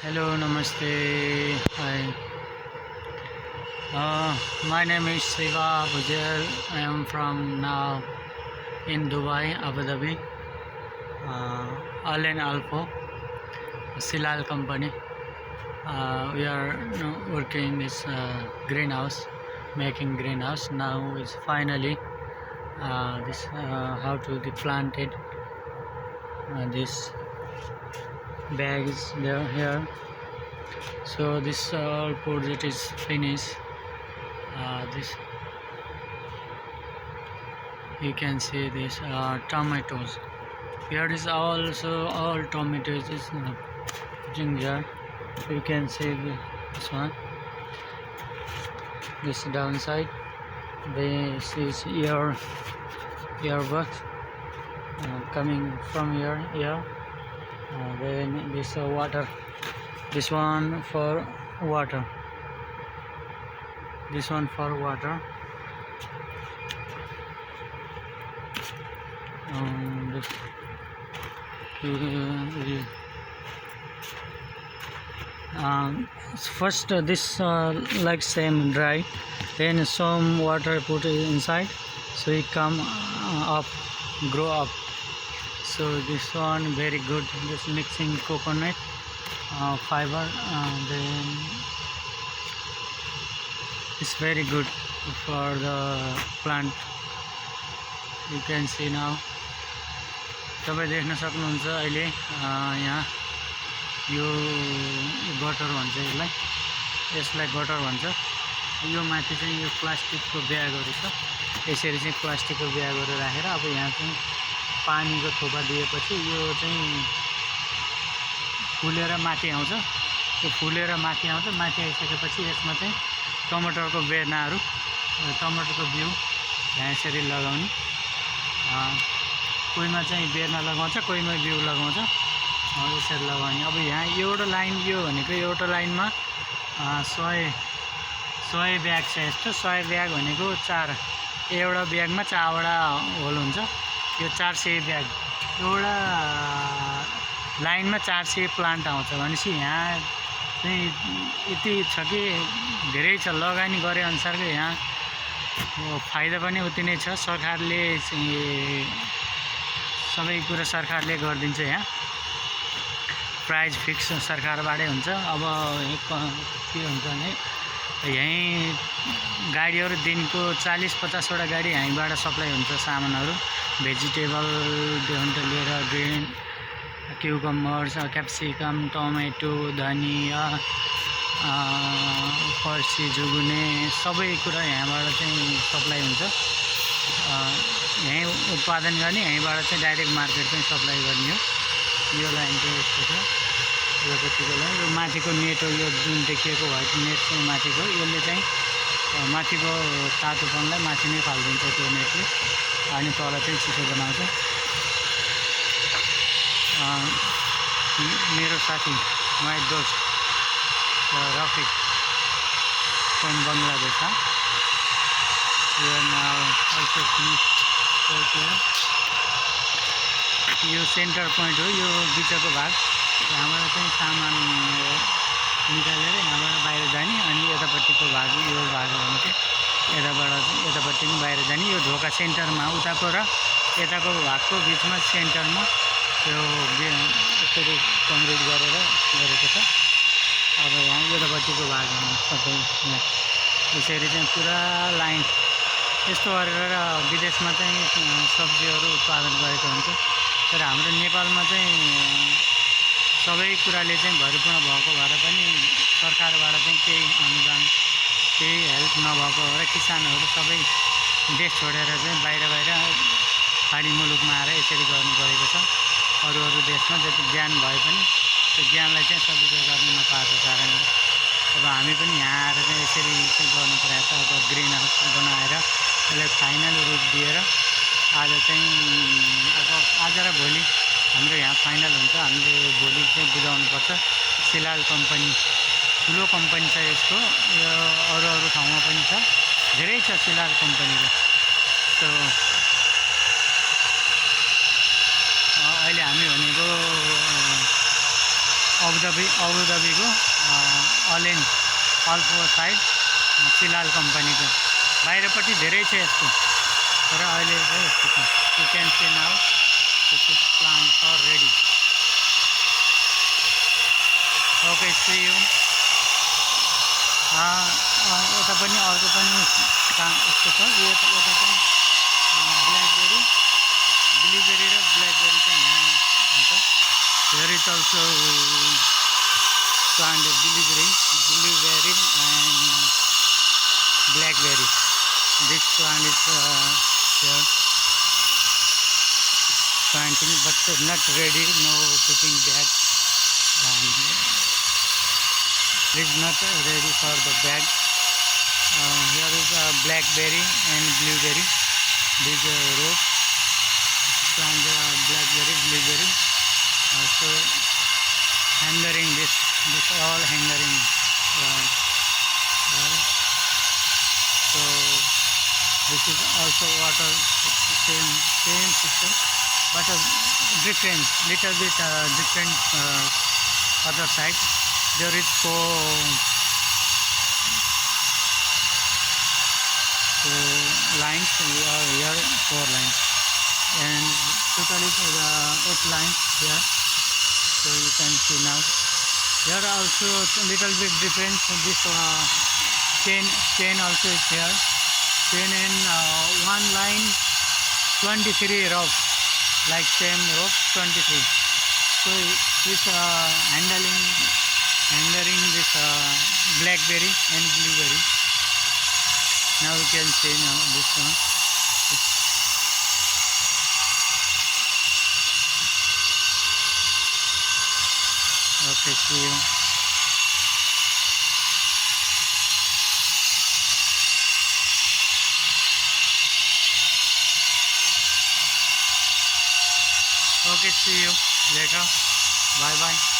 Hello, namaste. Hi. My name is Siva Bujel. I am from now in Dubai, Abu Dhabi. Al and Alpho, Silal company. We are working this greenhouse, making greenhouse. Now is finally this how to be planted. This bag is there here. So this project is finished. This you can see this tomatoes. Here is also all tomatoes is putting here. You can see this one. This downside. This is your earbud coming from here. Then this water. This one for water. This one for water. This first this like same dry, then some water put inside, so it come up, grow up. So this one very good. This mixing coconut fiber, then it's very good for the plant. You can see now. तपाईं देख्न सक्नुहुन्छ अहिले यहाँ यो गटर भन्छ यसलाई गटर भन्छ। यो माथि चाहिँ यो प्लास्टिकको ब्यागहरु छ। यसरी चाहिँ प्लास्टिकको ब्यागहरु राखेर अब यहाँ चाहिँ पानीको थोपा दिएपछि यो चाहिँ फुलेर माथि आउँछ। यो फुलेर माथि आउँछ। माथि आइसकेपछि यसमा चाहिँ टमाटरको बेर्नाहरु, टमाटरको बिउ यहाँ यसरी लगाउने। कोहीमा चाहिँ बेर्ना लगाउँछ, कोहीमा बिउ लगाउँछ। यसरी लगाउने। अब यहाँ एउटा लाइन यो भनेको एउटा लाइनमा 100 ब्याग छ। यस्तो 100 ब्याग भनेको 4, एउटा ब्यागमा 4 वटा होल हुन्छ। यो 400 ब्याग एउटा लाइनमा 400 प्लान्ट आउँछ भनेपछि यहाँ चाहिँ यति छ कि धेरै छ। लगानी गरे अनुसारको यहाँ फाइदा पनि उति नै छ। सरकारले सबै कुरा सरकारले गरिदिन्छ। यहाँ प्राइस फिक्स सरकारबाटै हुन्छ। अब के हुन्छ भने यही गाडीहरु दिनको 40-50 वटा गाडी यहीँबाट सप्लाई हुन्छ। सामानहरु भेजिटेबलदेखि लिएर ग्रिन क्युकम्बर्स, क्याप्सिकम, टमेटो, धनिया, फर्सी, जुगुने सबै कुरा यहाँबाट चाहिँ सप्लाई हुन्छ। यही उत्पादन गर्ने, यहीँबाट चाहिँ डाइरेक्ट मार्केट चाहिँ सप्लाई गर्ने हो। यो लाइन चाहिँ यस्तो छ। यो कतिको लाइन यो माथिको नेट हो। यो जुन देखिएको व्हाइट नेट चाहिँ माथिको, यसले चाहिँ माथिको तातोपनलाई माथि नै फाल्दिन्छ त्यो नेटले, अनि तल चाहिँ चिसो बनाउँछ। मेरो साथी माई दोस्त Rafiq from Bangladesh. We are now also यो सेन्टर पोइन्ट हो। यो बिचको भाग यहाँबाट चाहिँ सामान निकालेर यहाँबाट बाहिर जाने, अनि यतापट्टिको भाग यो भाग भनेको यतापट्टि पनि बाहिर जाने। यो ढोका सेन्टरमा उताको र यताको भागको बिचमा सेन्टरमा यो यसरी कङ्क्रिट गरेको छ। अब यहाँ यतापट्टिको भाग सबै यहाँ यसरी चाहिँ पुरा लाइन यस्तो गरेर विदेशमा चाहिँ सब्जीहरू उत्पादन गरेको हुन्छ। तर हाम्रो नेपालमा चाहिँ सबै कुराले चाहिँ भरिपूर्ण भएको भएर पनि सरकारबाट चाहिँ केही अनुदान, केही हेल्प नभएको भएर किसानहरू सबै देश छोडेर चाहिँ बाहिर खाडी मुलुकमा आएर यसरी गर्नु परेको छ। अरू देशमा जति ज्ञान भए पनि त्यो ज्ञानलाई चाहिँ सदुपयोग गर्न नपाएको कारणले अब हामी पनि यहाँ आएर चाहिँ यसरी चाहिँ गर्नु परेको छ। अब ग्रिन हाउस बनाएर यसलाई फाइनल रूप दिएर आज चाहिँ अब आज र भोलि हाम्रो यहाँ फाइनल हुन्छ। हामीले भोलि चाहिँ बुझाउनुपर्छ। सिलाल कम्पनी ठुलो कम्पनी छ यसको। यो अरू ठाउँमा पनि छ, धेरै छ सिलाल कम्पनीको। सो अहिले हामी भनेको अबुधाबीको अल फोर साइड फिलहाल कम्पनीको बाहिरपट्टि धेरै छ यस्तो, तर अहिले चाहिँ यस्तो छ। You can see now this is plant for ready. Okay see you. यता पनि अर्को पनि यस्तो छ, यता पनि ब्ल्याकबेरी, ब्लुबेरी र ब्ल्याकबेरी चाहिँ यहाँ हुन्छ। Here is also plant blueberry and blackberry. This plant is here planting, but not ready. No putting bag, and it is not ready for the bag. Here is blackberry and blueberry. This rope plant blackberry, blueberry. So handling this all handling. So this is also water, same system, but different, little bit different other side. There is four lines. Here 4 lines, and totally 8 lines here. So you can see now. Here also a little bit different. This chain also is here. Chain in one line 23 rope, like same rope 23. So this handling this blackberry and blueberry. Now you can see now this one. Okay, see you. Okay, see you later. Bye bye.